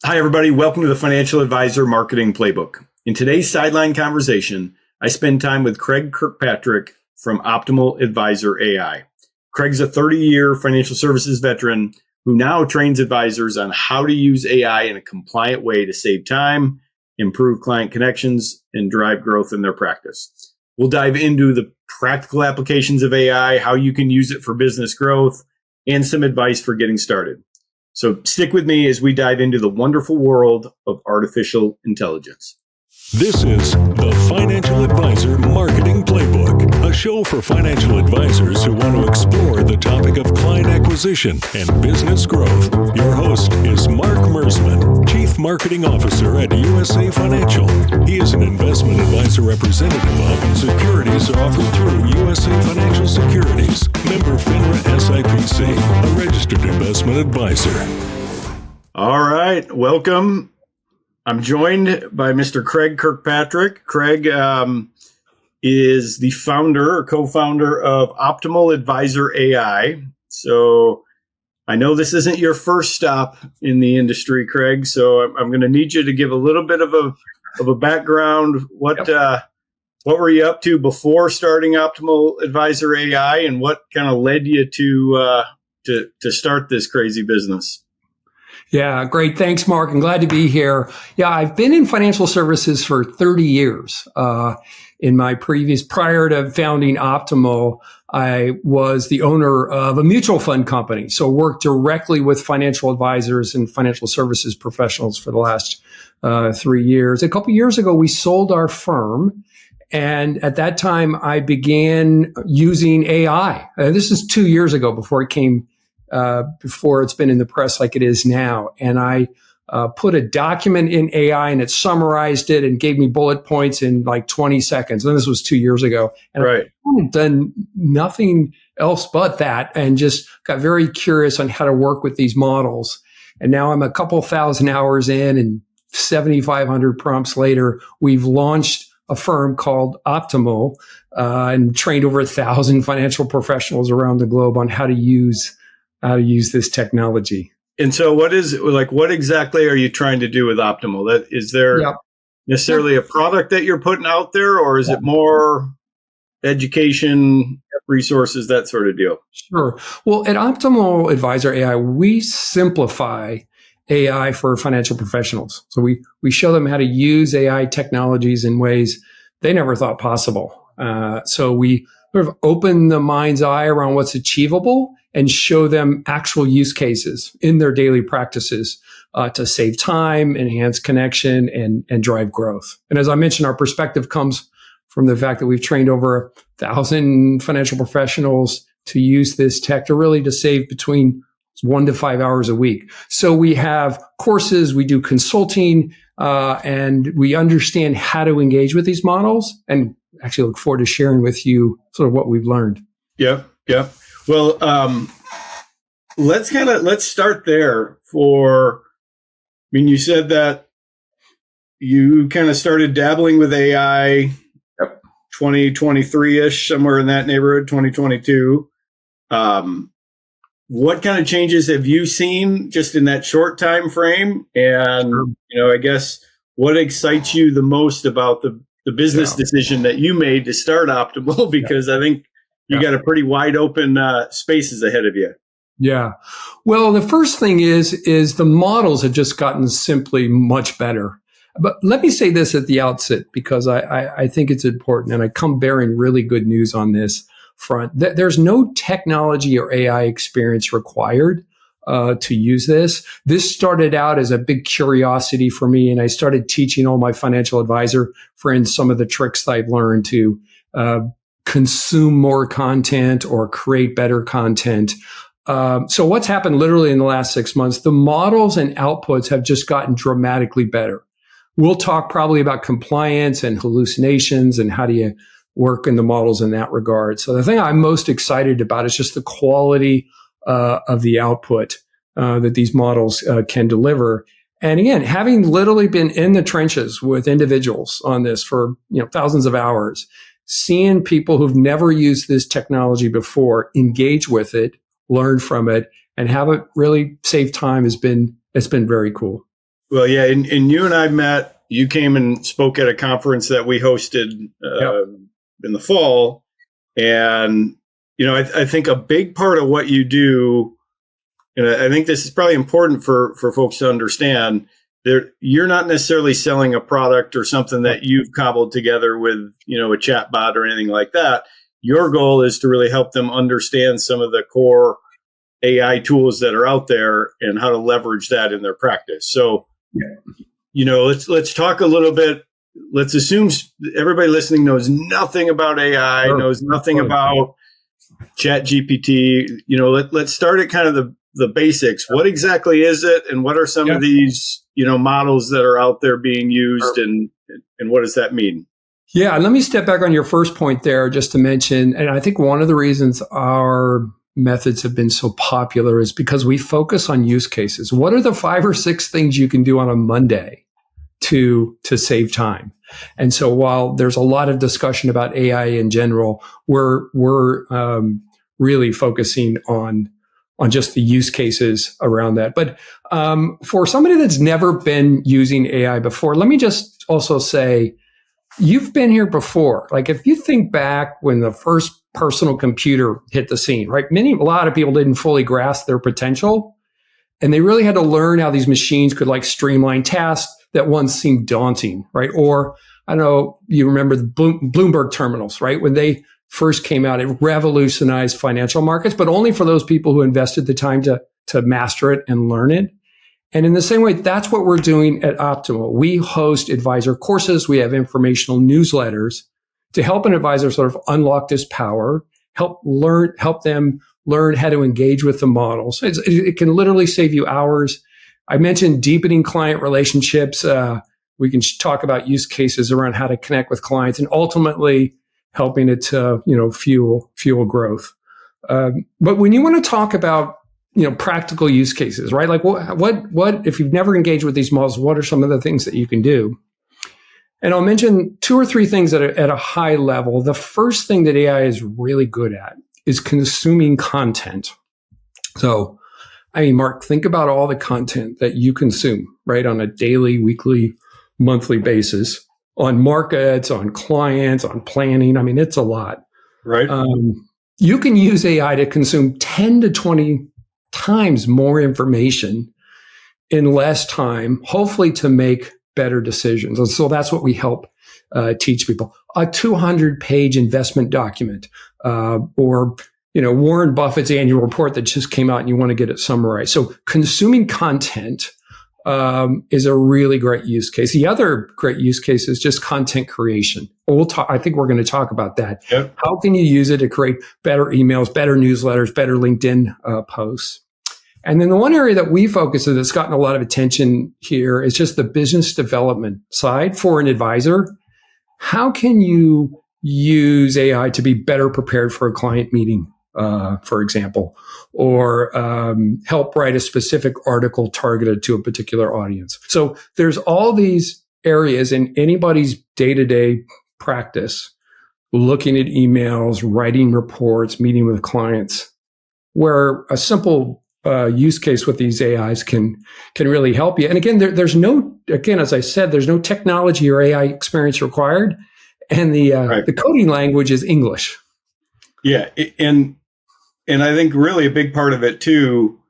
Hi, everybody. Welcome to the Financial Advisor Marketing Playbook. In today's sideline conversation, I spend time with Craig Kirkpatrick from Optimal Advisor AI. Craig's a 30-year financial services veteran who now trains advisors on how to use AI in a compliant way to save time, improve client connections, and drive growth in their practice. We'll dive into the practical applications of AI, how you can use it for business growth, and some advice for getting started. So stick with me as we dive into the wonderful world of artificial intelligence. This is the Financial Advisor Marketing Playbook, a show for financial advisors who want to explore the topic of client acquisition and business growth. Your host is Mark Mersman, Chief Marketing Officer at USA Financial. He is an investment advisor representative of and securities are offered through USA Financial Securities, member FINRA SIPC, a registered investment advisor. All right, welcome. I'm joined by Mr. Craig Kirkpatrick. Craig is the founder or co-founder of Optimal Advisor AI. So I know this isn't your first stop in the industry, Craig. So I'm going to need you to give a little bit of a background. What were you up to before starting Optimal Advisor AI, and what kind of led you to start this crazy business? Yeah, great. Thanks, Mark. I'm glad to be here. Yeah, I've been in financial services for 30 years. In my prior to founding Optimal, I was the owner of a mutual fund company. So worked directly with financial advisors and financial services professionals for the last 3 years. A couple of years ago, we sold our firm. And at that time, I began using AI. This is 2 years ago before it's been in the press like it is now. And I put a document in AI and it summarized it and gave me bullet points in like 20 seconds. And this was 2 years ago. And right. I've done nothing else but that and just got very curious on how to work with these models. And now I'm a couple thousand hours in and 7,500 prompts later, we've launched a firm called Optimal and trained over 1,000 financial professionals around the globe on how to use this technology. And so what exactly are you trying to do with Optimal? Is there necessarily a product that you're putting out there, or is it more education, resources, that sort of deal? Sure. Well, at Optimal Advisor AI, we simplify AI for financial professionals. So we show them how to use AI technologies in ways they never thought possible. So we sort of open the mind's eye around what's achievable and show them actual use cases in their daily practices to save time, enhance connection, and drive growth. And as I mentioned, our perspective comes from the fact that we've trained over 1,000 financial professionals to use this tech to save between 1 to 5 hours a week. So we have courses, we do consulting, and we understand how to engage with these models, and actually look forward to sharing with you sort of what we've learned. Yep. Well, let's start there. You said that you kind of started dabbling with AI 2023-ish, somewhere in that neighborhood, 2022. What kind of changes have you seen just in that short time frame? And, I guess what excites you the most about the business decision that you made to start Optimal? Because I think you got a pretty wide open spaces ahead of you. Yeah. Well, the first thing is the models have just gotten simply much better. But let me say this at the outset, because I think it's important, and I come bearing really good news on this front. There's no technology or AI experience required to use this. This started out as a big curiosity for me, and I started teaching all my financial advisor friends some of the tricks that I've learned to consume more content or create better content. So what's happened literally in the last 6 months, the models and outputs have just gotten dramatically better. We'll talk probably about compliance and hallucinations and how do you work in the models in that regard. So the thing I'm most excited about is just the quality of the output that these models can deliver. And again, having literally been in the trenches with individuals on this for thousands of hours, seeing people who've never used this technology before engage with it, learn from it, and have it really save time it's been very cool. Well, yeah, and you and I met. You came and spoke at a conference that we hosted in the fall, and I think a big part of what you do, and I think this is probably important for folks to understand. You're not necessarily selling a product or something that you've cobbled together with a chat bot or anything like that. Your goal is to really help them understand some of the core AI tools that are out there and how to leverage that in their practice. So, let's talk a little bit. Let's assume everybody listening knows nothing about AI, knows nothing about Chat GPT. Let's start at kind of the basics. What exactly is it, and what are some of these models that are out there being used, and what does that mean? Yeah, let me step back on your first point there just to mention, and I think one of the reasons our methods have been so popular is because we focus on use cases. What are the 5 or 6 things you can do on a Monday to save time? And so while there's a lot of discussion about AI in general, we're really focusing on just the use cases around that. But for somebody that's never been using AI before, let me just also say, you've been here before. Like if you think back when the first personal computer hit the scene, right? A lot of people didn't fully grasp their potential, and they really had to learn how these machines could streamline tasks that once seemed daunting, right? Or I don't know, you remember the Bloomberg terminals, right? When they first came out, it revolutionized financial markets, but only for those people who invested the time to master it and learn it. And in the same way, that's what we're doing at Optimal. We host advisor courses. We have informational newsletters to help an advisor sort of unlock this power, help them learn how to engage with the models. It can literally save you hours. I mentioned deepening client relationships. We can talk about use cases around how to connect with clients, and ultimately helping it to fuel growth. But when you want to talk about practical use cases, right? Like what if you've never engaged with these models, what are some of the things that you can do? And I'll mention 2 or 3 things that are at a high level. The first thing that AI is really good at is consuming content. So, Mark, think about all the content that you consume, right? On a daily, weekly, monthly basis, on markets, on clients, on planning. It's a lot. Right. You can use AI to consume 10 to 20 times more information in less time, hopefully to make better decisions. And so that's what we help teach people. A 200-page investment document, or Warren Buffett's annual report that just came out and you want to get it summarized. So consuming content is a really great use case. The other great use case is just content creation. I think we're going to talk about that. Yep. How can you use it to create better emails, better newsletters, better LinkedIn posts? And then the one area that we focus on that's gotten a lot of attention here is just the business development side for an advisor. How can you use AI to be better prepared for a client meeting, for example, or help write a specific article targeted to a particular audience? So there's all these areas in anybody's day-to-day practice, looking at emails, writing reports, meeting with clients, where a simple use case with these AIs can really help you. And again, as I said, there's no technology or AI experience required, and the coding language is English. Yeah, and I think really a big part of it too.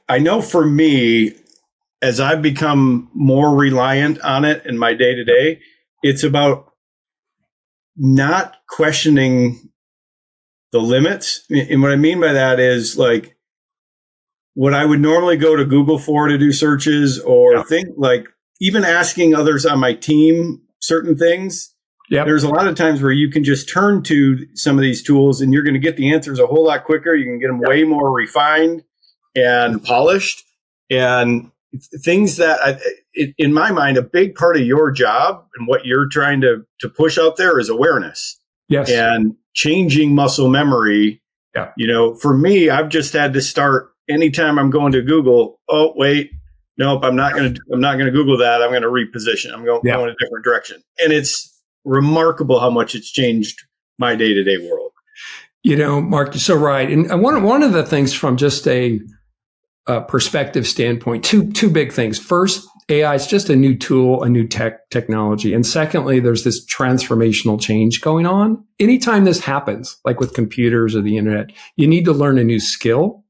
I know for me, as I've become more reliant on it in my day to day, it's about not questioning the limits. And what I mean by that is what I would normally go to Google for to do searches, or think even asking others on my team certain things. Yep. There's a lot of times where you can just turn to some of these tools and you're going to get the answers a whole lot quicker. You can get them way more refined and polished, and things that in my mind, a big part of your job and what you're trying to push out there is awareness. Yes. And changing muscle memory. Yeah. For me, I've just had to start anytime I'm going to Google. Oh, wait, nope, I'm not going to Google that. I'm going to reposition. I'm going a different direction. And it's remarkable how much it's changed my day-to-day world. Mark, you're so right. And one of the things from just a perspective standpoint, two big things. First, AI is just a new tool, a new technology. And secondly, there's this transformational change going on. Anytime this happens, like with computers or the internet, you need to learn a new skill.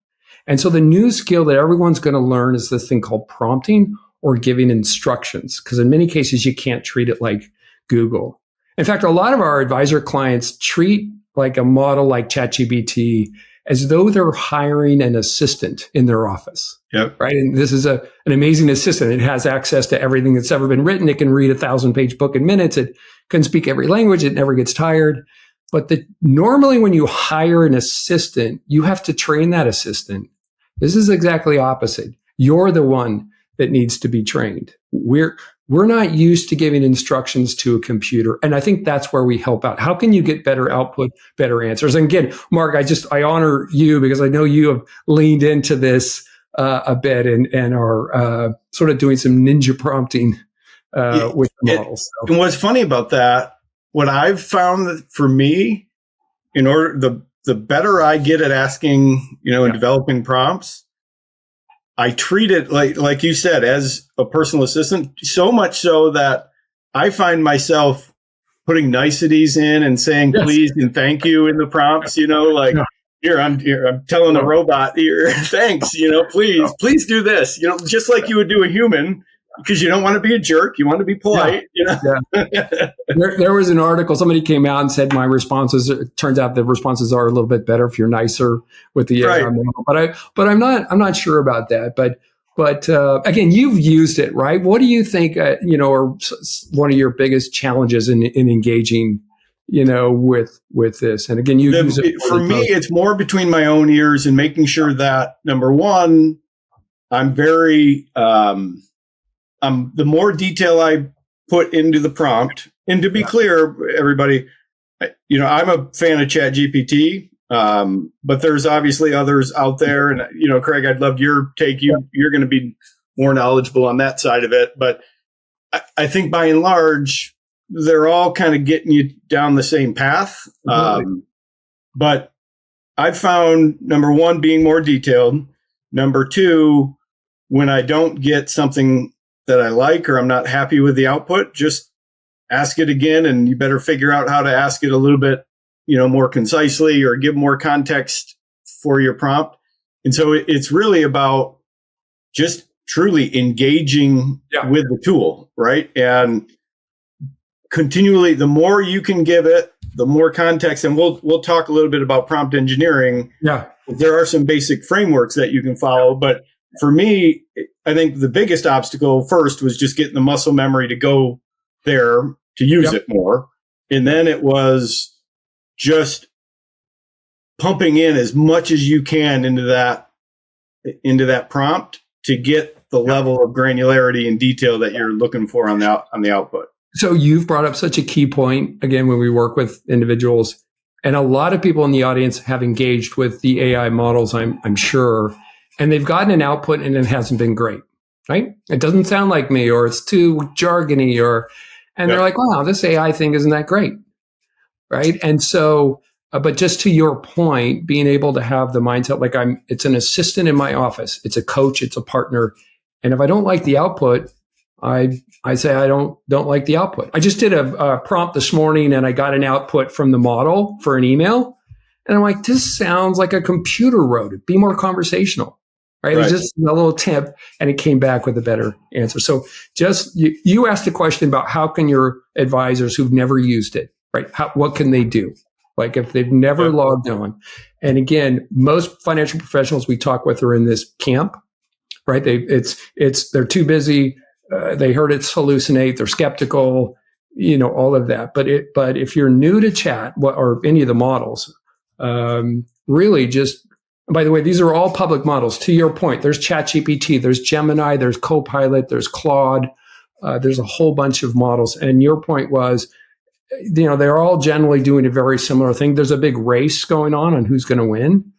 And so the new skill that everyone's going to learn is this thing called prompting or giving instructions. Because in many cases, you can't treat it like Google. In fact, a lot of our advisor clients treat like a model like ChatGPT as though they're hiring an assistant in their office. Yep. Right. And this is an amazing assistant. It has access to everything that's ever been written. It can read a 1,000-page book in minutes. It can speak every language. It never gets tired. But normally when you hire an assistant, you have to train that assistant. This is exactly opposite. You're the one that needs to be trained. We're not used to giving instructions to a computer. And I think that's where we help out. How can you get better output, better answers? And again, Mark, I honor you because I know you have leaned into this a bit and are sort of doing some ninja prompting with the models. And what's funny about that, what I've found that for me, in order the better I get at asking, and developing prompts, I treat it like you said, as a personal assistant, so much so that I find myself putting niceties in and saying please and thank you in the prompts, Here, I'm telling the robot here, thanks, please do this, just like you would do a human, because you don't want to be a jerk. You want to be polite, There was an article, somebody came out and said my responses, it turns out the responses are a little bit better if you're nicer with the AI model. But I'm not sure about that. But again, you've used it, right? What do you think, are one of your biggest challenges in engaging with this? And again, you use it for me, it's more between my own ears and making sure that, number one, I'm very, the more detail I put into the prompt, and to be clear, everybody, I'm a fan of ChatGPT, but there's obviously others out there. And, Craig, I'd love your take. You're going to be more knowledgeable on that side of it. But I think by and large, they're all kind of getting you down the same path. But I've found, number one, being more detailed. Number two, when I don't get something that I like or I'm not happy with the output, just ask it again, and you better figure out how to ask it a little bit, more concisely or give more context for your prompt. And so it's really about just truly engaging with the tool, right? And continually, the more you can give it, the more context, and we'll talk a little bit about prompt engineering. Yeah. There are some basic frameworks that you can follow, but for me, I think the biggest obstacle first was just getting the muscle memory to go there to use it more. And then it was just pumping in as much as you can into that prompt to get the level of granularity and detail that you're looking for on the output. So you've brought up such a key point, again, when we work with individuals, and a lot of people in the audience have engaged with the AI models, I'm sure, and they've gotten an output and it hasn't been great, right? It doesn't sound like me, or it's too jargony, and they're like, wow, this AI thing isn't that great, right? And so, but just to your point, being able to have the mindset, like it's an assistant in my office, it's a coach, it's a partner, and if I don't like the output, I say I don't like the output. I just did a prompt this morning and I got an output from the model for an email. And I'm like, this sounds like a computer wrote it. Be more conversational, right? It was just a little tip and it came back with a better answer. So just, you asked a question about how can your advisors who've never used it, right? What can they do? Like if they've never logged on. And again, most financial professionals we talk with are in this camp, right? They're too busy. They heard it's hallucinate. They're skeptical, all of that. But if you're new to chat or any of the models, really just, by the way, these are all public models. To your point, there's ChatGPT, there's Gemini, there's Copilot, there's Claude, there's a whole bunch of models. And your point was, they're all generally doing a very similar thing. There's a big race going on who's going to win.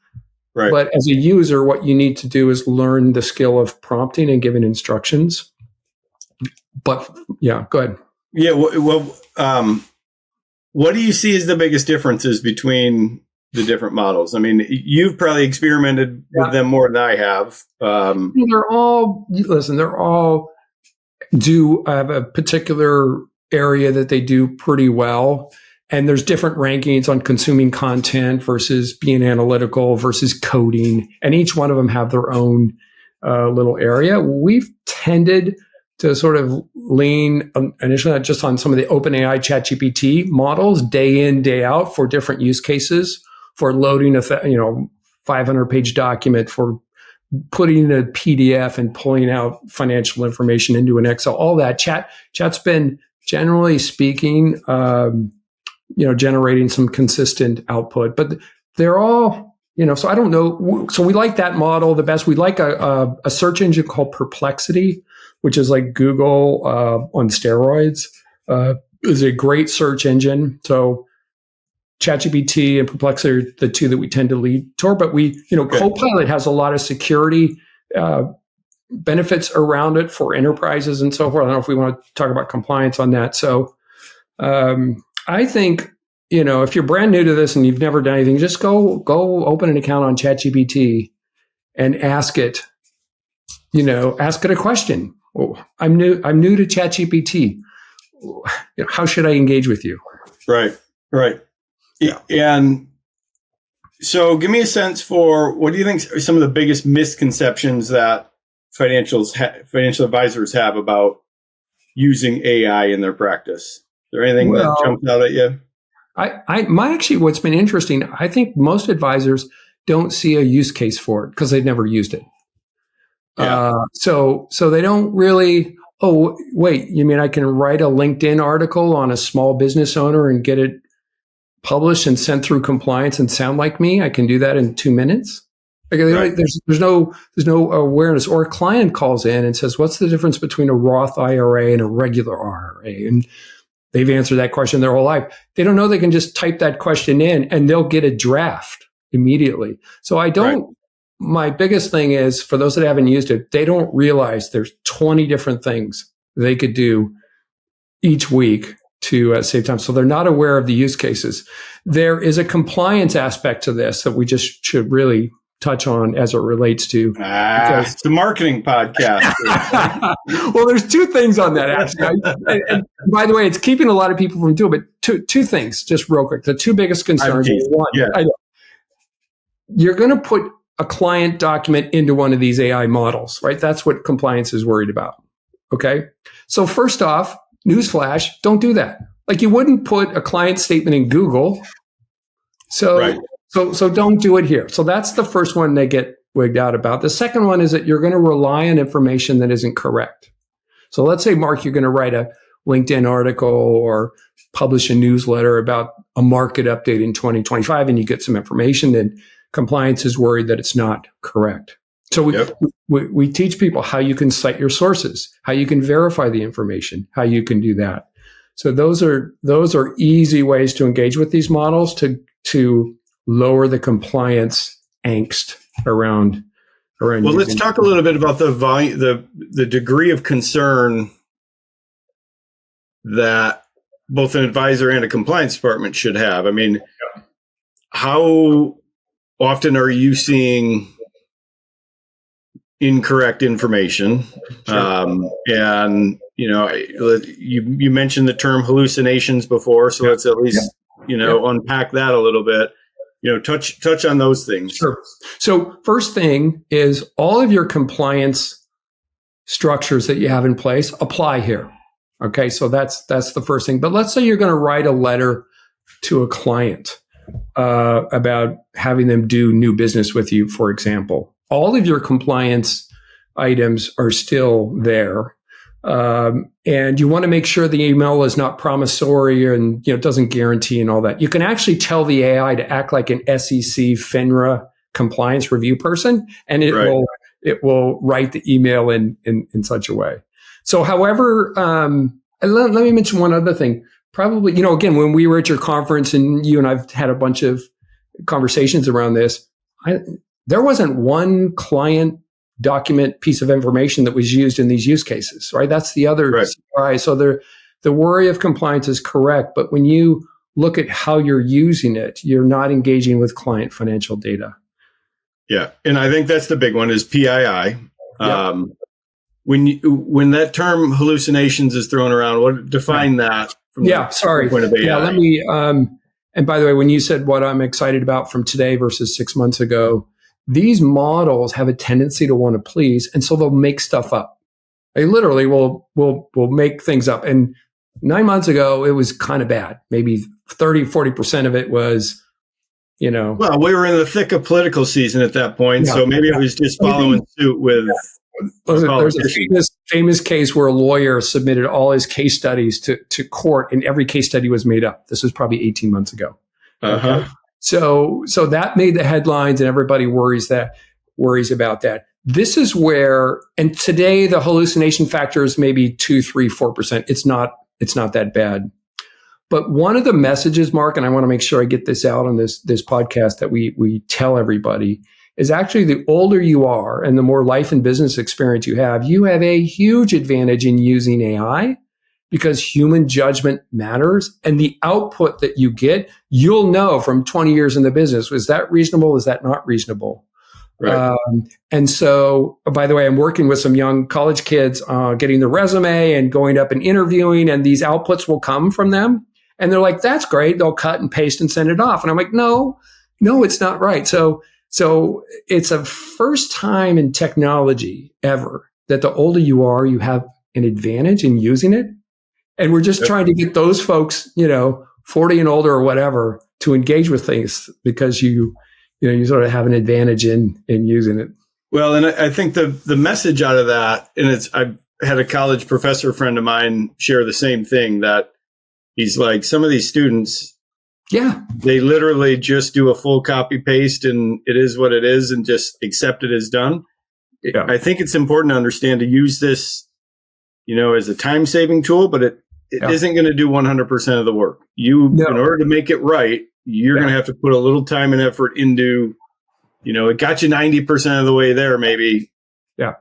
Right. But as a user, what you need to do is learn the skill of prompting and giving instructions. But yeah, go ahead. Yeah. Well, what do you see as the biggest differences between the different models? I mean, you've probably experimented with them more than I have. They're all, listen, they're all do have a particular area that they do pretty well. And there's different rankings on consuming content versus being analytical versus coding. And each one of them have their own little area. We've tended to sort of lean initially not just on some of the OpenAI ChatGPT models day in, day out for different use cases, for loading a 500-page document, for putting a PDF and pulling out financial information into an Excel. All that chat's been, generally speaking, generating some consistent output. But they're all, so I don't know. So we like that model the best. We like a search engine called Perplexity, which is like Google on steroids. Is a great search engine. So ChatGPT and Perplexity are the two that we tend to lead toward. But Copilot has a lot of security benefits around it for enterprises and so forth. I don't know if we want to talk about compliance on that. So I think, if you're brand new to this and you've never done anything, just go open an account on ChatGPT and ask it a question. Oh, I'm new to ChatGPT. How should I engage with you? Right. Yeah. And so give me a sense for what do you think are some of the biggest misconceptions that financial advisors have about using AI in their practice? Is there anything that jumps out at you? Actually, what's been interesting, I think most advisors don't see a use case for it because they've never used it. Yeah. So they don't really, oh, wait, you mean I can write a LinkedIn article on a small business owner and get it published and sent through compliance and sound like me? I can do that in 2 minutes. Right. There's no awareness. Or a client calls in and says, what's the difference between a Roth IRA and a regular IRA? And they've answered that question their whole life. They don't know they can just type that question in and they'll get a draft immediately. So my biggest thing is, for those that haven't used it, they don't realize there's 20 different things they could do each week to save time. So they're not aware of the use cases. There is a compliance aspect to this that we just should really touch on as it relates to. It's a marketing podcast. Well, there's two things on that, actually. And by the way, it's keeping a lot of people from doing it. But two things, just real quick. The two biggest concerns. You're going to put a client document into one of these AI models, right? That's what compliance is worried about. Okay. So first off, newsflash, don't do that. Like, you wouldn't put a client statement in Google. So don't do it here. So that's the first one they get wigged out about. The second one is that you're going to rely on information that isn't correct. So let's say, Mark, you're going to write a LinkedIn article or publish a newsletter about a market update in 2025, and you get some information, and compliance is worried that it's not correct. So we teach people how you can cite your sources, how you can verify the information, how you can do that. So those are easy ways to engage with these models to lower the compliance angst around. Well, let's talk a little bit about the degree of concern that both an advisor and a compliance department should have. I mean, how often are you seeing incorrect information? Sure. And you mentioned the term hallucinations before, so let's at least unpack that a little bit. Touch on those things. Sure. So first thing is, all of your compliance structures that you have in place apply here. Okay, so that's the first thing. But let's say you're going to write a letter to a client about having them do new business with you, for example. All of your compliance items are still there. And you want to make sure the email is not promissory and doesn't guarantee and all that. You can actually tell the AI to act like an SEC FINRA compliance review person, and it will write the email in such a way. So, however, let me mention one other thing. Probably, again, when we were at your conference and you and I've had a bunch of conversations around this, there wasn't one client document piece of information that was used in these use cases, right? That's the other surprise. So the worry of compliance is correct, but when you look at how you're using it. You're not engaging with client financial data. Yeah. And I think that's the big one is PII. Yep. When that term hallucinations is thrown around, define that from the point of AI? Yeah, let me, and by the way, when you said what I'm excited about from today versus 6 months ago, these models have a tendency to want to please, and so they'll make stuff up. They literally will make things up. And 9 months ago, it was kind of bad. Maybe 30-40% of it was, Well, we were in the thick of political season at that point, so maybe it was just following suit with. There's a famous case where a lawyer submitted all his case studies to court, and every case study was made up. This was probably 18 months ago. Okay? So that made the headlines, and everybody worries about that. This is where, and today the hallucination factor is maybe 2, 3, 4%. It's not that bad. But one of the messages, Mark, and I want to make sure I get this out on this podcast that we tell everybody, is actually the older you are and the more life and business experience you have a huge advantage in using AI because human judgment matters. And the output that you get, you'll know from 20 years in the business, is that reasonable? Is that not reasonable? Right. And so, by the way, I'm working with some young college kids, getting the resume and going up and interviewing, and these outputs will come from them. And they're like, that's great. They'll cut and paste and send it off. And I'm like, no, it's not right. So it's a first time in technology ever that the older you are, you have an advantage in using it. And we're just trying to get those folks, 40 and older or whatever, to engage with things because you sort of have an advantage in using it. Well, and I think the message out of that, and I've had a college professor friend of mine share the same thing, that he's like, some of these students, they literally just do a full copy paste and it is what it is and just accept it as done. Yeah. I think it's important to understand to use this, as a time saving tool, but it isn't going to do 100% of the work. In order to make it right, you're going to have to put a little time and effort into, it got you 90% of the way there, maybe. Yeah.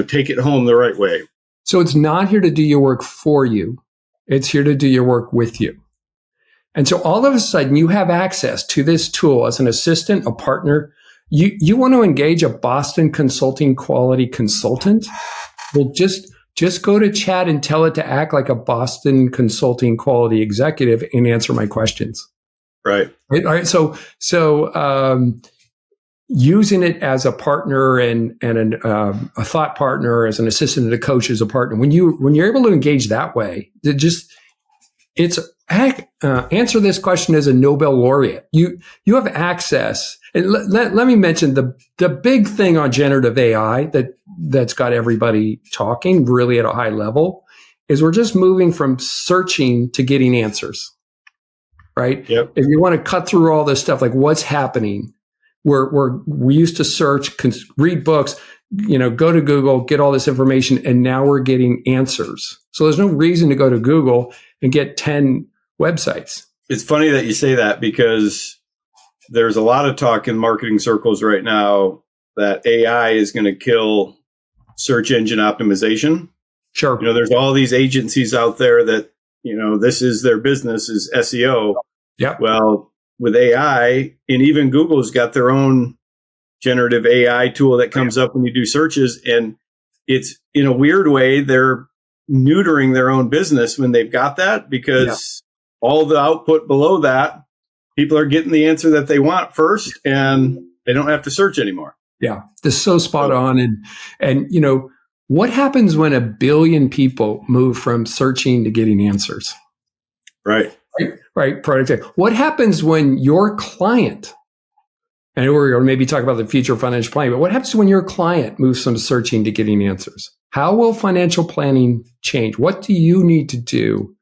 Take it home the right way. So it's not here to do your work for you. It's here to do your work with you. And so all of a sudden you have access to this tool as an assistant, a partner. You want to engage a Boston consulting quality consultant? Well, just go to chat and tell it to act like a Boston consulting quality executive and answer my questions. Right. All right. So using it as a partner and a thought partner, as an assistant and a coach, as a partner, when you're able to engage that way, answer this question as a Nobel laureate. You have access. And let me mention the big thing on generative AI that's got everybody talking really at a high level is we're just moving from searching to getting answers. Right? Yep. If you want to cut through all this stuff, like what's happening, we used to search, read books, go to Google, get all this information, and now we're getting answers. So there's no reason to go to Google and get 10 websites. It's funny that you say that because there's a lot of talk in marketing circles right now that AI is going to kill search engine optimization. Sure. There's all these agencies out there that, this is their business is SEO. Yeah. Well, with AI, and even Google's got their own generative AI tool that comes up when you do searches. And it's, in a weird way, they're neutering their own business when they've got that, because all the output below that, people are getting the answer that they want first and they don't have to search anymore. Yeah. This is so spot on. And what happens when 1 billion people move from searching to getting answers? Right. Right. Productivity. What happens when your client, and we're going to maybe talk about the future of financial planning, but what happens when your client moves from searching to getting answers? How will financial planning change? What do you need to do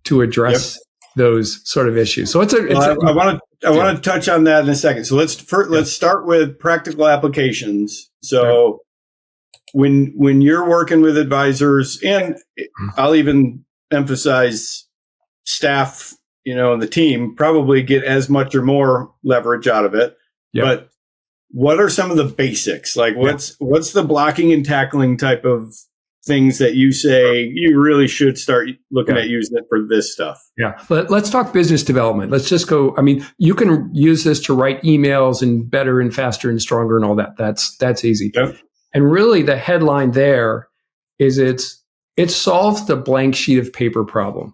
to address those sort of issues? So I want to touch on that in a second. So let's start with practical applications. So when you're working with advisors, and I'll even emphasize staff, and the team probably get as much or more leverage out of it. Yep. But what are some of the basics? Like what's the blocking and tackling type of things that you say you really should start looking at using it for this stuff? Yeah. Let's talk business development. Let's just go. I mean, you can use this to write emails and better and faster and stronger and all that. That's easy. Yep. And really the headline there is it solves the blank sheet of paper problem.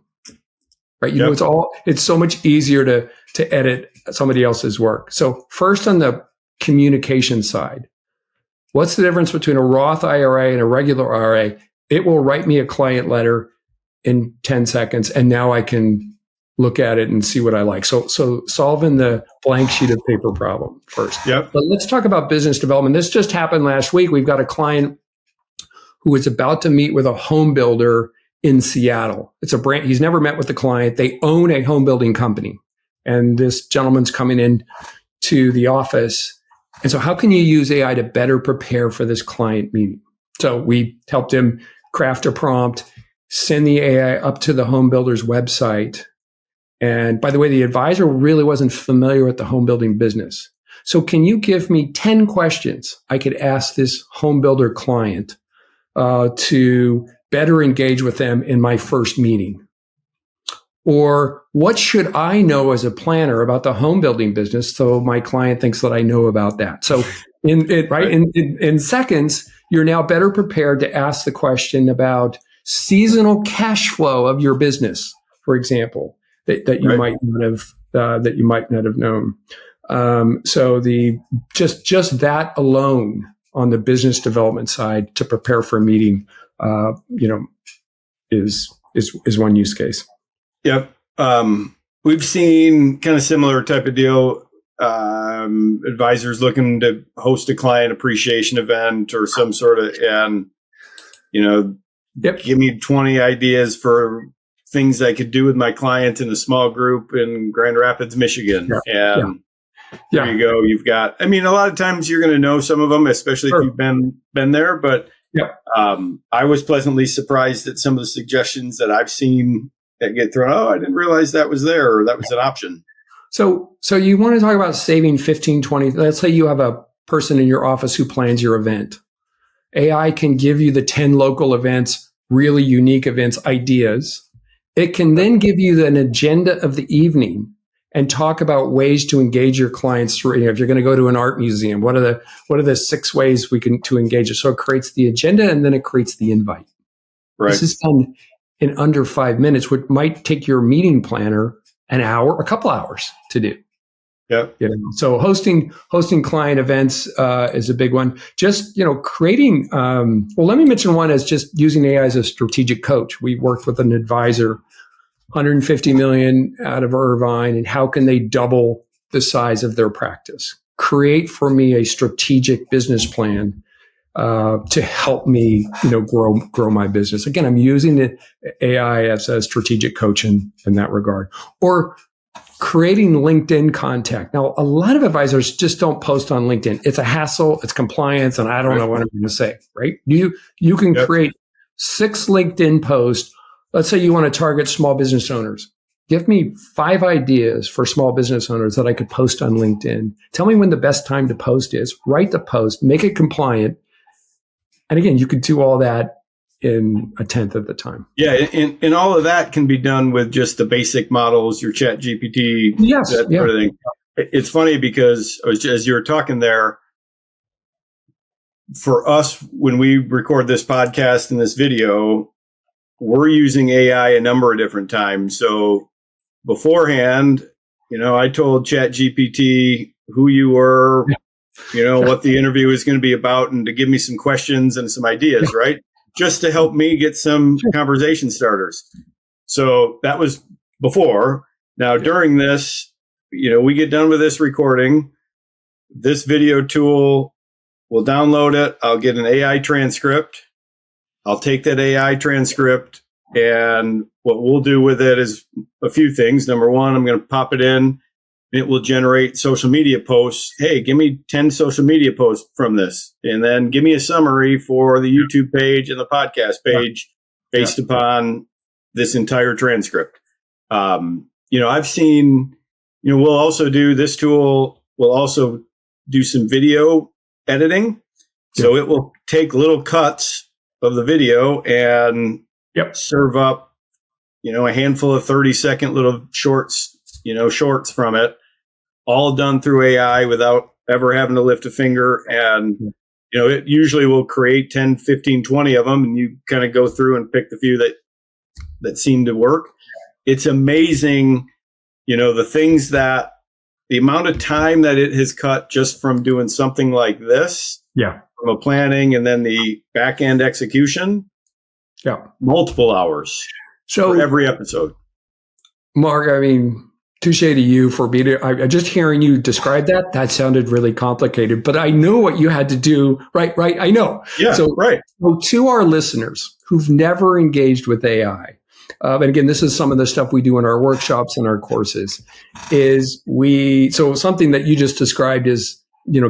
Right. You know, it's so much easier to edit somebody else's work. So first on the communication side, what's the difference between a Roth IRA and a regular IRA? It will write me a client letter in 10 seconds, and now I can look at it and see what I like. So solving the blank sheet of paper problem first. Yep. But let's talk about business development. This just happened last week. We've got a client who is about to meet with a home builder in Seattle. It's a brand. He's never met with the client. They own a home building company, and this gentleman's coming in to the office. And so how can you use AI to better prepare for this client meeting? So we helped him craft a prompt, send the AI up to the home builder's website. And by the way, the advisor really wasn't familiar with the home building business. So can you give me 10 questions I could ask this home builder client to better engage with them in my first meeting? Or what should I know as a planner about the home building business so my client thinks that I know about that? So in seconds, you're now better prepared to ask the question about seasonal cash flow of your business, for example, that you might not have known. So just that alone on the business development side to prepare for a meeting, is one use case. Yep. We've seen kind of similar type of deal. Advisors looking to host a client appreciation event or some sort of, and, give me 20 ideas for things I could do with my client in a small group in Grand Rapids, Michigan. There you go. You've got, a lot of times you're going to know some of them, especially if you've been there, but I was pleasantly surprised at some of the suggestions that I've seen that get thrown. Oh, I didn't realize that was there, or that was an option. So you want to talk about saving 15, 20, let's say you have a person in your office who plans your event. AI can give you the 10 local events, really unique events, ideas. It can then give you an agenda of the evening and talk about ways to engage your clients through. If you're going to go to an art museum, what are the 6 ways to engage it? So it creates the agenda and then it creates the invite. Right. This is done in under 5 minutes, which might take your meeting planner an hour, a couple hours to do. Yep. So hosting client events is a big one. Just creating. Let me mention one as just using AI as a strategic coach. We worked with an advisor, $150 million out of Irvine, and how can they double the size of their practice? Create for me a strategic business plan to help me, grow my business. Again, I'm using the AI as a strategic coach in that regard. Or creating LinkedIn contact. Now, a lot of advisors just don't post on LinkedIn. It's a hassle, it's compliance, and I don't know what I'm going to say, right? You can create 6 LinkedIn posts. Let's say you want to target small business owners. Give me 5 ideas for small business owners that I could post on LinkedIn. Tell me when the best time to post is. Write the post, make it compliant. And again, you could do all that in a 10th of the time. Yeah, and all of that can be done with just the basic models, your Chat GPT, that sort of thing. It's funny because as you were talking there, for us, when we record this podcast and this video, we're using AI a number of different times. So beforehand, I told Chat GPT who you were, what the interview is going to be about, and to give me some questions and some ideas, right? Just to help me get some conversation starters. So that was before. Now, during this, we get done with this recording. This video tool will download it. I'll get an AI transcript. I'll take that AI transcript, and what we'll do with it is a few things. Number one, I'm going to pop it in. It will generate social media posts. Hey, give me 10 social media posts from this. And then give me a summary for the YouTube page and the podcast page based upon this entire transcript. I've seen, we'll also do this tool. We'll also do some video editing. So it will take little cuts of the video and Yep. serve up, a handful of 30-second little shorts from it, all done through AI without ever having to lift a finger. And, it usually will create 10, 15, 20 of them. And you kind of go through and pick the few that seem to work. It's amazing, the amount of time that it has cut just from doing something like this. Yeah. From a planning and then the back end execution. Yeah. Multiple hours for every episode. Mark, touche to you for being. I just hearing you describe that sounded really complicated, but I know what you had to do. Right. I know. Yeah. Right. So to our listeners who've never engaged with AI, and again, this is some of the stuff we do in our workshops and our courses. So something that you just described is,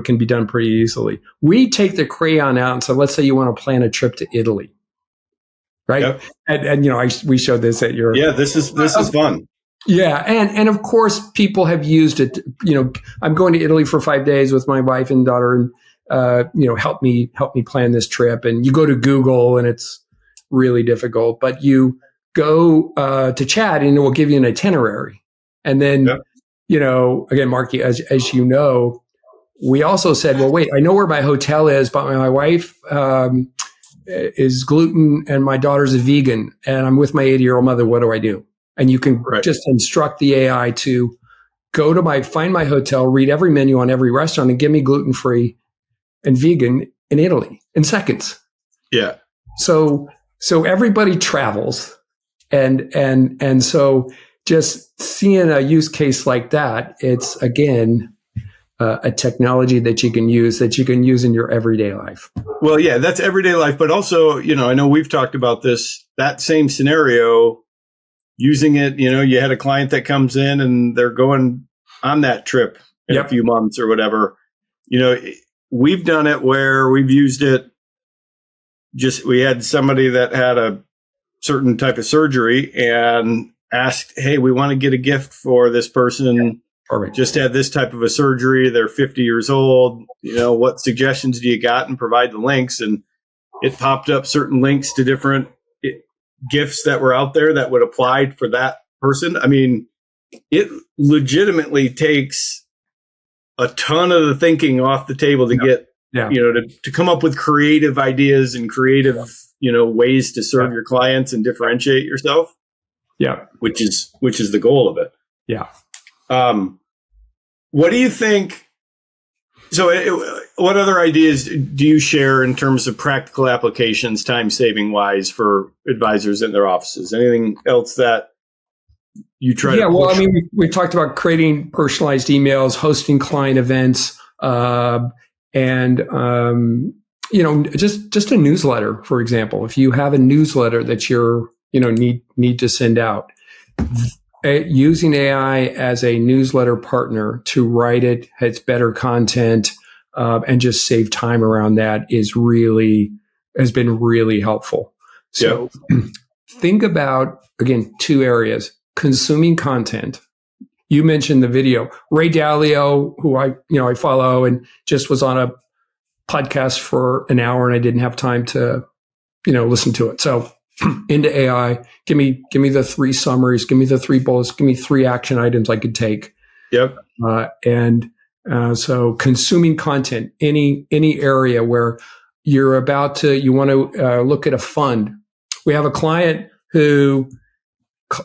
can be done pretty easily. We take the crayon out and say, let's say you want to plan a trip to Italy, right? Yep. And we showed this at your. Yeah, this is fun. Yeah, and of course, people have used it. I'm going to Italy for 5 days with my wife and daughter, and help me plan this trip. And you go to Google, and it's really difficult. But you go to chat, and it will give you an itinerary. And then, again, Mark, as you know, we also said, well, wait, I know where my hotel is, but my wife is gluten, and my daughter's a vegan, and I'm with my 80-year-old mother. What do I do? And you can just instruct the AI to go to find my hotel, read every menu on every restaurant, and give me gluten-free and vegan in Italy in seconds. Yeah. So everybody travels, and so just seeing a use case like that, it's again a technology that you can use in your everyday life. Well, yeah, that's everyday life, but also, I know we've talked about that same scenario. Using it, you had a client that comes in and they're going on that trip in a few months or whatever. We've done it where we've used it. We had somebody that had a certain type of surgery and asked, hey, we want to get a gift for this person. Just had this type of a surgery. They're 50 years old. What suggestions do you got? And provide the links. And it popped up certain links to different gifts that were out there that would apply for that person. It legitimately takes a ton of the thinking off the table to get, to come up with creative ideas and creative, ways to serve your clients and differentiate yourself. Yeah. Which is the goal of it. Yeah. What do you think? So what other ideas do you share in terms of practical applications, time-saving wise, for advisors in their offices? Anything else that you try to push? Yeah, well, we talked about creating personalized emails, hosting client events, and just a newsletter, for example. If you have a newsletter that you're, need to send out, using AI as a newsletter partner to write it, has better content, and just save time around that has been really helpful. So think about, again, two areas: consuming content. You mentioned the video. Ray Dalio, who I follow, and just was on a podcast for an hour, and I didn't have time to, listen to it. So into AI, give me the 3 summaries, give me the 3 bullets, give me 3 action items I could take. Yep. So consuming content, any area where you want to look at a fund. We have a client who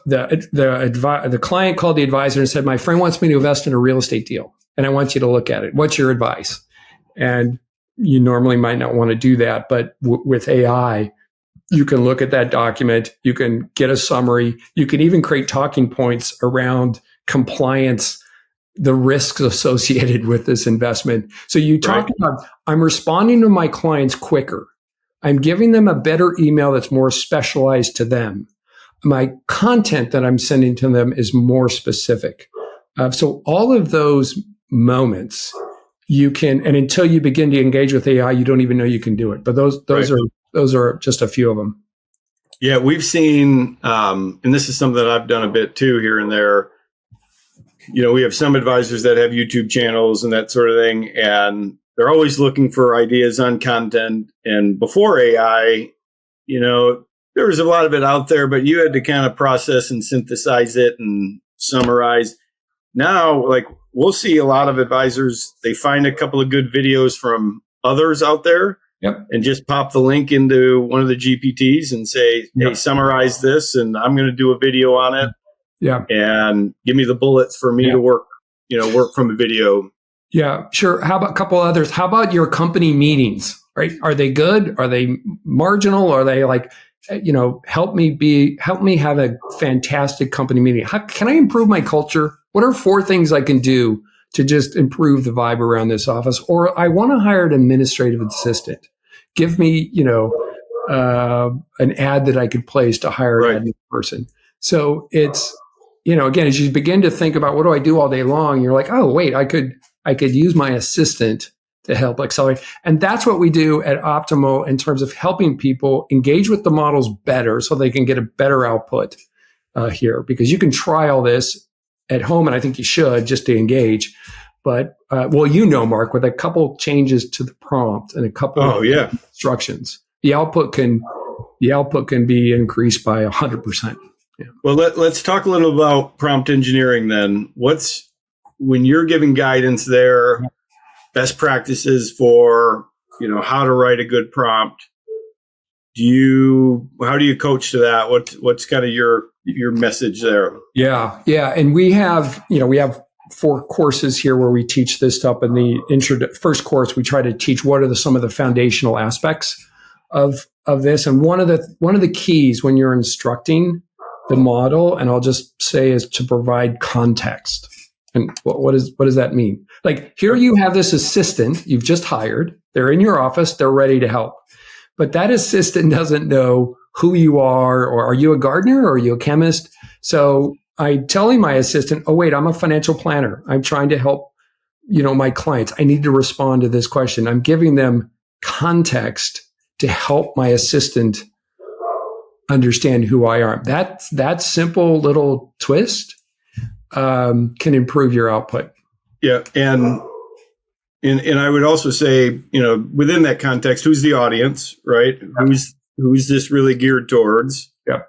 the client called the advisor and said, my friend wants me to invest in a real estate deal, and I want you to look at it. What's your advice? And you normally might not want to do that, but with AI, you can look at that document, you can get a summary, you can even create talking points around compliance, the risks associated with this investment. So you talk about, I'm responding to my clients quicker. I'm giving them a better email that's more specialized to them. My content that I'm sending to them is more specific. So all of those moments you can, and until you begin to engage with AI, you don't even know you can do it. But those are just a few of them. Yeah, we've seen, and this is something that I've done a bit too here and there. We have some advisors that have YouTube channels and that sort of thing, and they're always looking for ideas on content. And before AI, there was a lot of it out there, but you had to kind of process and synthesize it and summarize. Now, like, we'll see a lot of advisors, they find a couple of good videos from others out there. Yep. And just pop the link into one of the GPTs and say, hey, summarize this, and I'm going to do a video on it. Yeah. And give me the bullets for me to work from a video. Yeah, sure. How about a couple others? How about your company meetings, right? Are they good? Are they marginal? Are they like, help me have a fantastic company meeting? How can I improve my culture? What are 4 things I can do to just improve the vibe around this office? Or I want to hire an administrative assistant. Give me, an ad that I could place to hire an admin person. So it's, again, as you begin to think about what do I do all day long, you're like, oh, wait, I could use my assistant to help accelerate. And that's what we do at Optimal in terms of helping people engage with the models better so they can get a better output here. Because you can try all this at home, and I think you should, just to engage. But, Mark, with a couple changes to the prompt and a couple instructions, the output can be increased by 100%. Yeah. Well, let's talk a little about prompt engineering then. When you're giving guidance there, best practices for, how to write a good prompt, how do you coach to that? What's kind of your message there? Yeah. And we have 4 courses here where we teach this stuff. In the first course, we try to teach what are some of the foundational aspects of this. And one of the keys when you're instructing the model, and I'll just say, is to provide context. And what does that mean? Like, here you have this assistant you've just hired. They're in your office. They're ready to help. But that assistant doesn't know who you are, or are you a gardener, or are you a chemist? So I'm telling my assistant, oh, wait, I'm a financial planner. I'm trying to help, my clients. I need to respond to this question. I'm giving them context to help my assistant understand who I am. That simple little twist can improve your output. Yeah. And I would also say, within that context, who's the audience, right? Yeah. Who's this really geared towards? Yeah.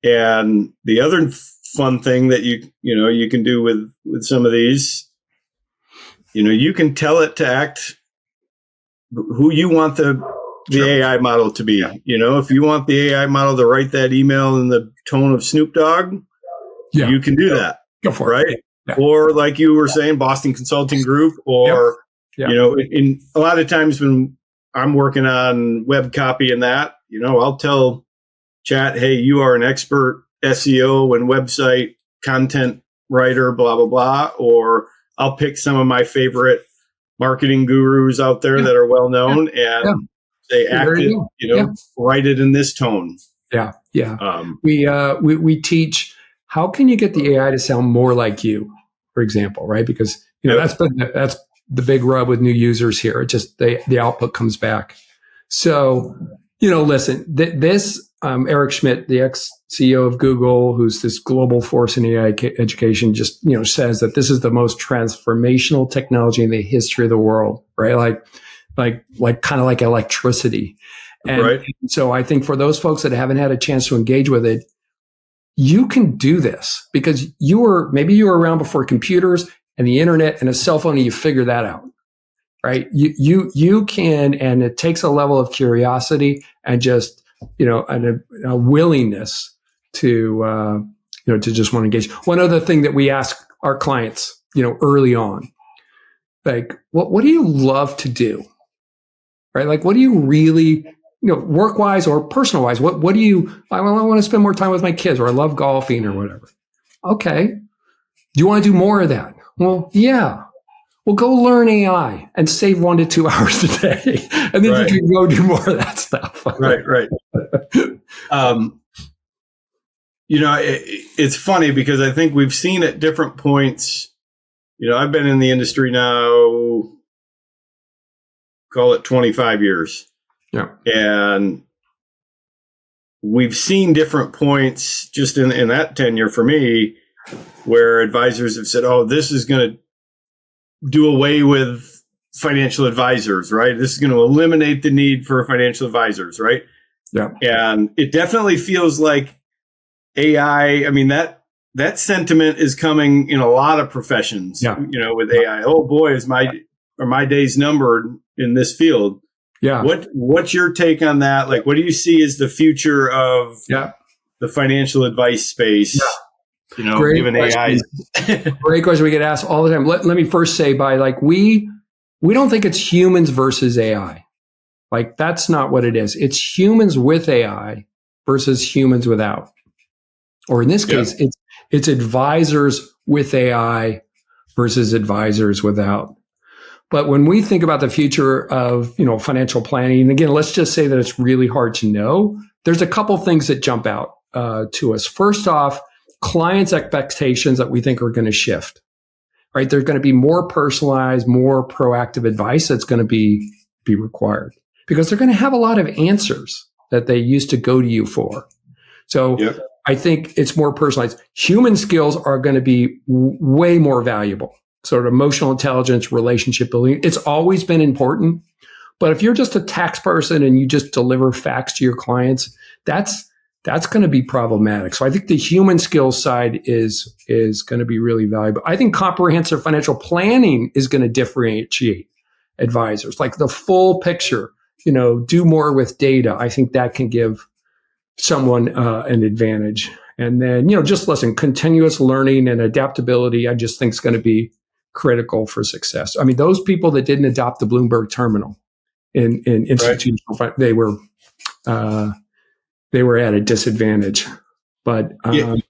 And the other fun thing that you can do with some of these, you can tell it to act who you want the AI model to be. Yeah. If you want the AI model to write that email in the tone of Snoop Dogg, you can do that. Go for it. Right. Yeah. Or like you were saying, Boston Consulting Group, or, in a lot of times when I'm working on web copy and that, I'll tell chat, hey, you are an expert SEO and website content writer, blah, blah, blah. Or I'll pick some of my favorite marketing gurus out there that are well known and say, write it in this tone. Yeah. Yeah. We teach, how can you get the AI to sound more like you, for example, right? Because, that's the big rub with new users here. It just, the output comes back. So, listen, this, Eric Schmidt, the ex-CEO of Google, who's this global force in AI education, just, says that this is the most transformational technology in the history of the world, right? Like kind of like electricity. And so I think for those folks that haven't had a chance to engage with it, you can do this because you were around before computers and the internet and a cell phone, and you figure that out, right? You can, and it takes a level of curiosity and just, a willingness to just want to engage. One other thing that we ask our clients, early on, like, what do you love to do? Right? Like, what do you really, work-wise or personal-wise, what do you, I want to spend more time with my kids, or I love golfing or whatever. Okay. Do you want to do more of that? Well, yeah. Well, go learn AI and save 1 to 2 hours a day. And then you can go do more of that stuff. Right. It's funny because I think we've seen at different points, I've been in the industry now, call it 25 years. Yeah. And we've seen different points just in that tenure for me where advisors have said, oh, this is going to do away with financial advisors, right? This is going to eliminate the need for financial advisors, right? Yeah. And it definitely feels like AI. I mean, that sentiment is coming in a lot of professions, Yeah. With AI. Oh boy, are my days numbered in this field. Yeah. What's your take on that? Like, what do you see as the future of the financial advice space? Yeah. Great Given question. AI. Great question. We get asked all the time. Let me first say we don't think it's humans versus AI. Like, that's not what it is. It's humans with AI versus humans without. Or in this case, it's advisors with AI versus advisors without. But when we think about the future of, financial planning, and again, let's just say that it's really hard to know. There's a couple things that jump out to us. First off, clients' expectations that we think are going to shift, right? There's going to be more personalized, more proactive advice that's going to be required because they're going to have a lot of answers that they used to go to you for. So I think it's more personalized. Human skills are going to be way more valuable. Sort of emotional intelligence, relationship building. It's always been important. But if you're just a tax person and you just deliver facts to your clients, that's going to be problematic. So I think the human skills side is going to be really valuable. I think comprehensive financial planning is going to differentiate advisors, like the full picture, do more with data. I think that can give someone an advantage. And then, just listen, continuous learning and adaptability, I just think is going to be critical for success. I mean, those people that didn't adopt the Bloomberg terminal in institutional, they were at a disadvantage. But and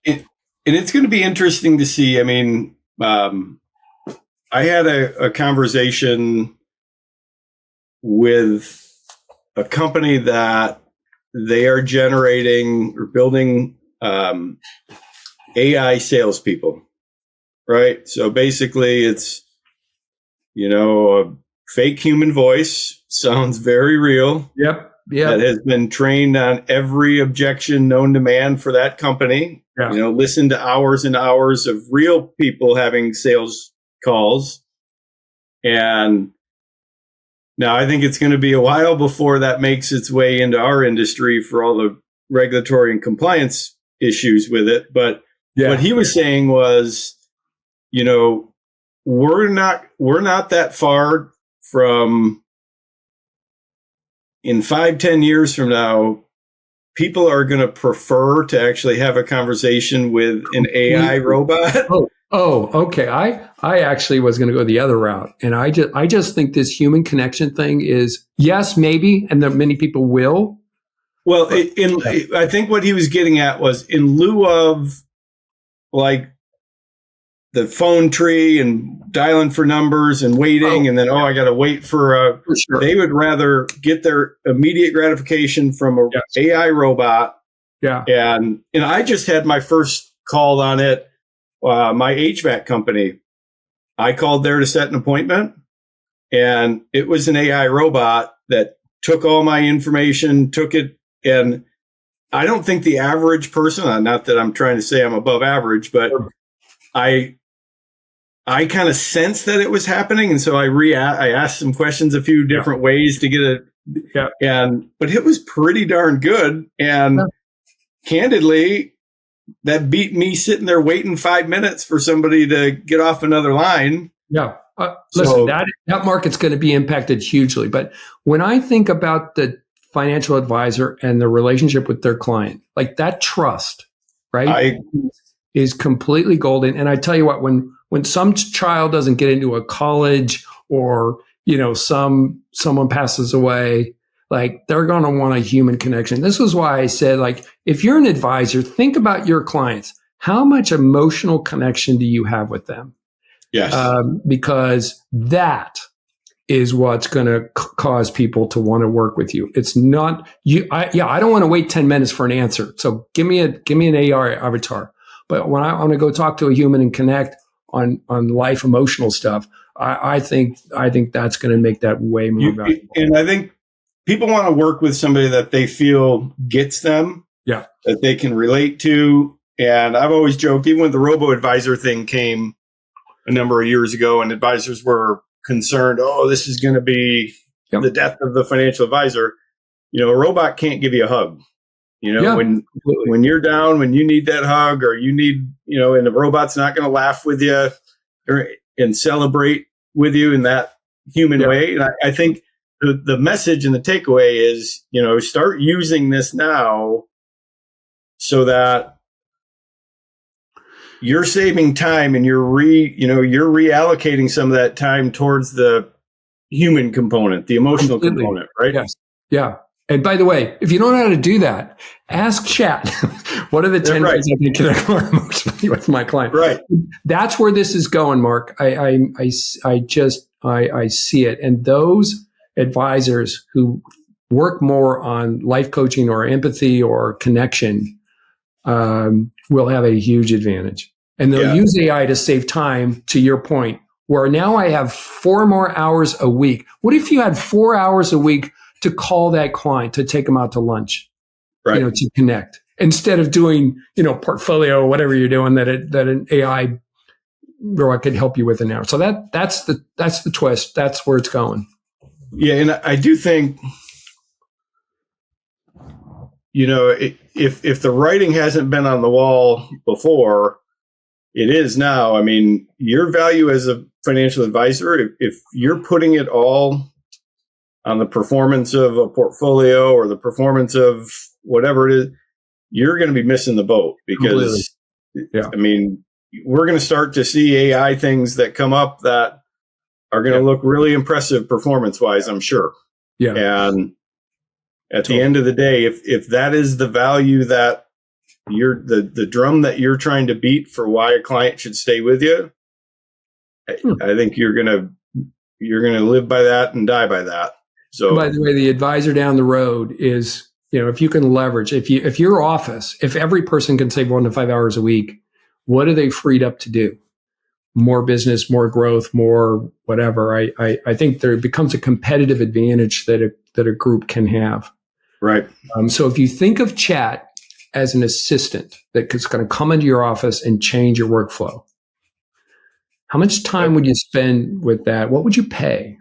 it's going to be interesting to see. I mean, I had a conversation with a company that they are generating or building AI salespeople, right? So basically it's, a fake human voice, sounds very real. Yep. That has been trained on every objection known to man for that company. Yeah. Listen to hours and hours of real people having sales calls. And now I think it's going to be a while before that makes its way into our industry for all the regulatory and compliance issues with it. But what he was saying was, we're not that far from, in 5-10 years from now, people are going to prefer to actually have a conversation with an AI robot. Oh, okay. I actually was going to go the other route, and I just think this human connection thing is yes, maybe, and that many people will. Well, I think what he was getting at was in lieu of like the phone tree and dialing for numbers and waiting, and then I got to wait for sure. They would rather get their immediate gratification from a AI robot. Yeah, and I just had my first call on it. My HVAC company, I called there to set an appointment, and it was an AI robot that took all my information, took it, and I don't think the average person, not that I'm trying to say I'm above average, but I kind of sensed that it was happening, and so I asked some questions a few different ways to get it, but it was pretty darn good, and candidly, that beat me sitting there waiting 5 minutes for somebody to get off another line. Yeah. Listen, that market's going to be impacted hugely. But when I think about the financial advisor and the relationship with their client, like that trust, right, is completely golden. And I tell you what, when some child doesn't get into a college or, someone passes away, like they're going to want a human connection. This is why I said, like, if you're an advisor, think about your clients. How much emotional connection do you have with them? Yes. Because that is what's going to cause people to want to work with you. It's not you. I don't want to wait 10 minutes for an answer. So give me an AR avatar. But when I want to go talk to a human and connect on life emotional stuff, I think that's going to make that way more valuable. And I think people want to work with somebody that they feel gets them, that they can relate to. And I've always joked, even when the robo-advisor thing came a number of years ago and advisors were concerned, this is going to be the death of the financial advisor. a robot can't give you a hug. Yeah, When you're down, when you need that hug, or you need, and the robot's not going to laugh with you and celebrate with you in that human way. And I think the message and the takeaway is, start using this now so that you're saving time and you're reallocating some of that time towards the human component, the emotional component, right? Yes. Yeah. And by the way, if you don't know how to do that, ask chat. What are the 10 ways I can connect more emotionally with my client? Right. That's where this is going, Mark. I see it. And those advisors who work more on life coaching or empathy or connection will have a huge advantage. And they'll use AI to save time, to your point, where now I have 4 more hours a week. What if you had 4 hours a week to call that client, to take them out to lunch, to connect, instead of doing, portfolio or whatever you're doing that an AI robot could help you with an hour. So that's the twist. That's where it's going. Yeah. And I do think, if the writing hasn't been on the wall before, it is now. I mean, your value as a financial advisor, if you're putting it all on the performance of a portfolio or the performance of whatever it is, you're going to be missing the boat, because, I mean, we're going to start to see AI things that come up that are going to look really impressive performance-wise, I'm sure. Yeah. And at the end of the day, if that is the value that the drum that you're trying to beat for why a client should stay with you, I think you're going to live by that and die by that. So, by the way, the advisor down the road is, if you can leverage, if your office, if every person can save 1 to 5 hours a week, what are they freed up to do? More business, more growth, more whatever. I think there becomes a competitive advantage that a group can have. Right. So if you think of chat as an assistant that's going to come into your office and change your workflow, how much time would you spend with that? What would you pay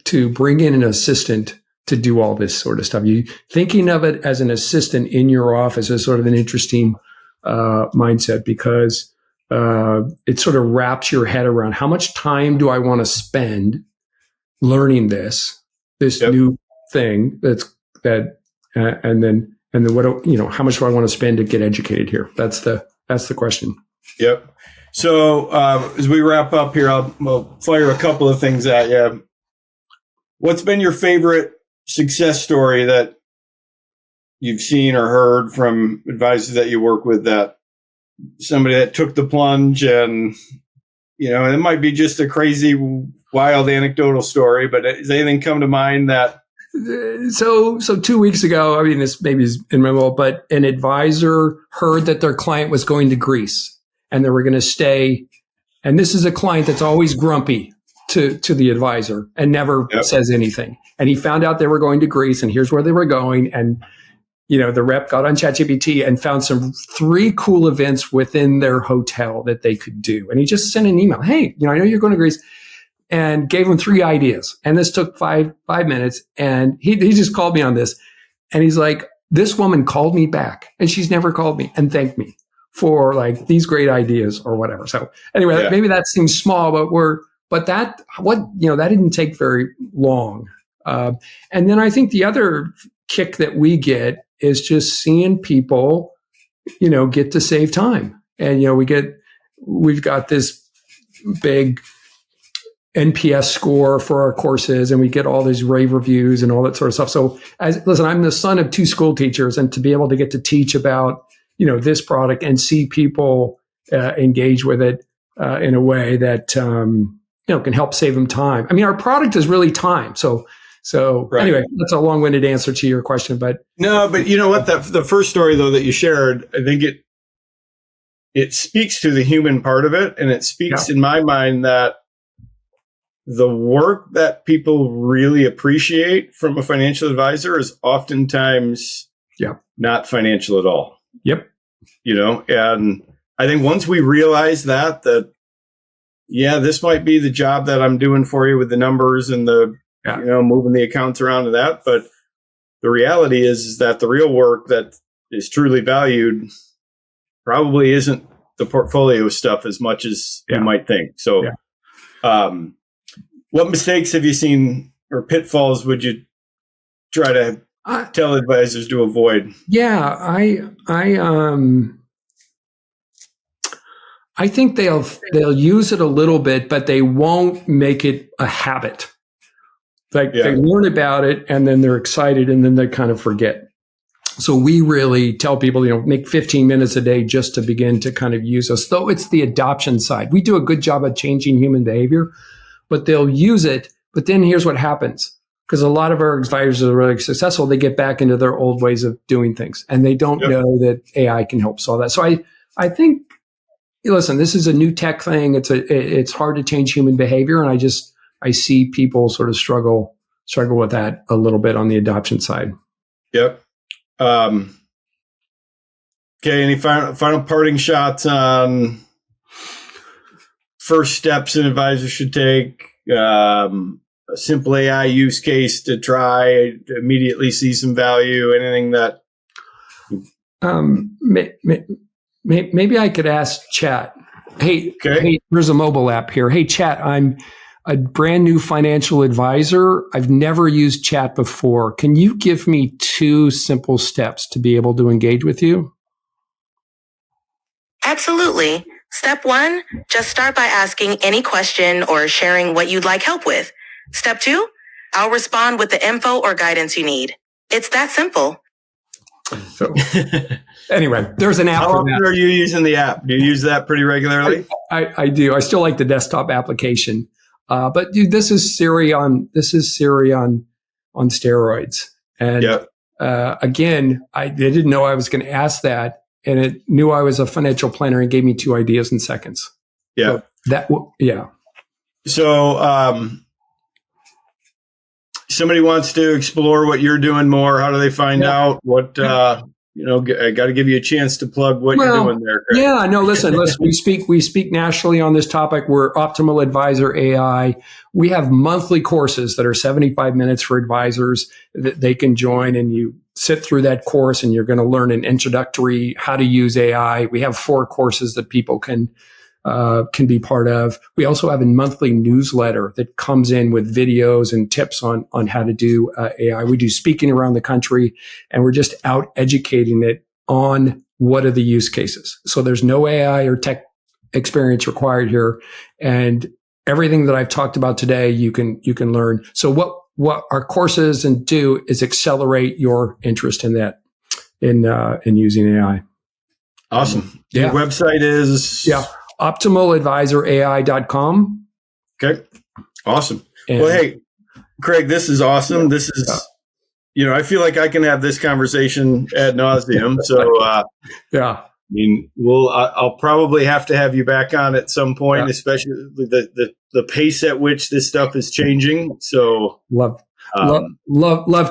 to bring in an assistant to do all this sort of stuff? You thinking of it as an assistant in your office is sort of an interesting mindset, because it sort of wraps your head around how much time do I want to spend learning this new thing and then what how much do I want to spend to get educated here? That's the question. Yep. So as we wrap up here, I'll fire a couple of things at you. What's been your favorite success story that you've seen or heard from advisors that you work with, that somebody that took the plunge, and, it might be just a crazy, wild anecdotal story, but does anything come to mind that? So 2 weeks ago, I mean, this maybe is in my role, but an advisor heard that their client was going to Greece and they were going to stay. And this is a client that's always grumpy to the advisor and never says anything. And he found out they were going to Greece, and here's where they were going. And, the rep got on ChatGPT and found 3 cool events within their hotel that they could do. And he just sent an email. Hey, I know you're going to Greece, and gave him 3 ideas. And this took five minutes. And he just called me on this. And he's like, this woman called me back, and she's never called me and thanked me for these great ideas or whatever. So anyway, maybe that seems small, but that didn't take very long. And then I think the other kick that we get is just seeing people, get to save time. And, we've got this big NPS score for our courses, and we get all these rave reviews and all that sort of stuff. So listen, I'm the son of 2 school teachers, and to be able to get to teach about, this product and see people engage with it in a way that, can help save them time. I mean, our product is really time. So anyway, that's a long-winded answer to your question, but no, but you know what? The first story though that you shared, I think it speaks to the human part of it, and it speaks in my mind that the work that people really appreciate from a financial advisor is oftentimes not financial at all. Yep. And I think once we realize that this might be the job that I'm doing for you with the numbers and the moving the accounts around and that, but the reality is that the real work that is truly valued probably isn't the portfolio stuff as much as you might think. So, what mistakes have you seen or pitfalls would you try to tell advisors to avoid? Yeah, I think they'll use it a little bit, but they won't make it a habit. Like they learn about it and then they're excited and then they kind of forget. So we really tell people, make 15 minutes a day just to begin to kind of use us. Though it's the adoption side. We do a good job of changing human behavior, but they'll use it. But then here's what happens. Because a lot of our advisors are really successful, they get back into their old ways of doing things and they don't know that AI can help solve that. So I think, listen, this is a new tech thing. It's hard to change human behavior. And I see people sort of struggle with that a little bit on the adoption side. Yep. Okay. Any final parting shots on first steps an advisor should take? A simple AI use case to try to immediately see some value. Anything that? Maybe I could ask Chat. Hey, there's a mobile app here. Hey, Chat, I'm a brand new financial advisor. I've never used Chat before. Can you give me 2 simple steps to be able to engage with you? Absolutely. Step 1, just start by asking any question or sharing what you'd like help with. Step 2, I'll respond with the info or guidance you need. It's that simple. So, anyway, there's an app. How often are you using the app? Do you use that pretty regularly? I do. I still like the desktop application. But dude, this is Siri on steroids. And again, I didn't know I was going to ask that, and it knew I was a financial planner and gave me 2 ideas in seconds. Yeah. So somebody wants to explore what you're doing more. How do they find out what? I got to give you a chance to plug what you're doing there. Craig. Yeah, no, listen, we speak nationally on this topic. We're Optimal Advisor AI. We have monthly courses that are 75 minutes for advisors that they can join, and you sit through that course and you're going to learn an introductory how to use AI. We have 4 courses that people can be part of. We also have a monthly newsletter that comes in with videos and tips on how to do AI. We do speaking around the country, and we're just out educating it on what are the use cases. So there's no AI or tech experience required here. And everything that I've talked about today, you can learn. So what our courses do is accelerate your interest in that, in using AI. Awesome. Your website is? OptimalAdvisorAI.com. Okay. Awesome. Well, hey, Craig, this is awesome. This is, I feel like I can have this conversation ad nauseum. So, I'll probably have to have you back on at some point, especially the pace at which this stuff is changing. So love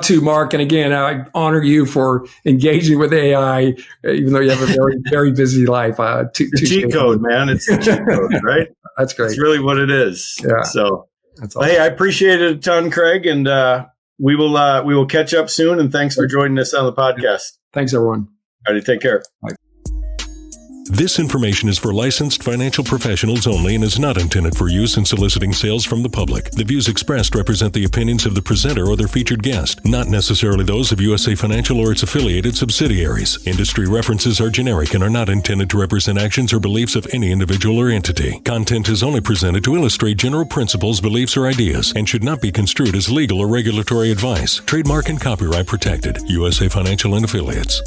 to, Mark. And again, I honor you for engaging with AI, even though you have a very, very busy life. Cheat code, man. It's the cheat code, right? That's great. It's really what it is. Yeah. So, that's awesome. Hey, I appreciate it a ton, Craig, and we will catch up soon. And thanks for joining us on the podcast. Thanks, everyone. All right, take care. Bye. This information is for licensed financial professionals only and is not intended for use in soliciting sales from the public. The views expressed represent the opinions of the presenter or their featured guest, not necessarily those of USA Financial or its affiliated subsidiaries. Industry references are generic and are not intended to represent actions or beliefs of any individual or entity. Content is only presented to illustrate general principles, beliefs, or ideas and should not be construed as legal or regulatory advice. Trademark and copyright protected. USA Financial and Affiliates.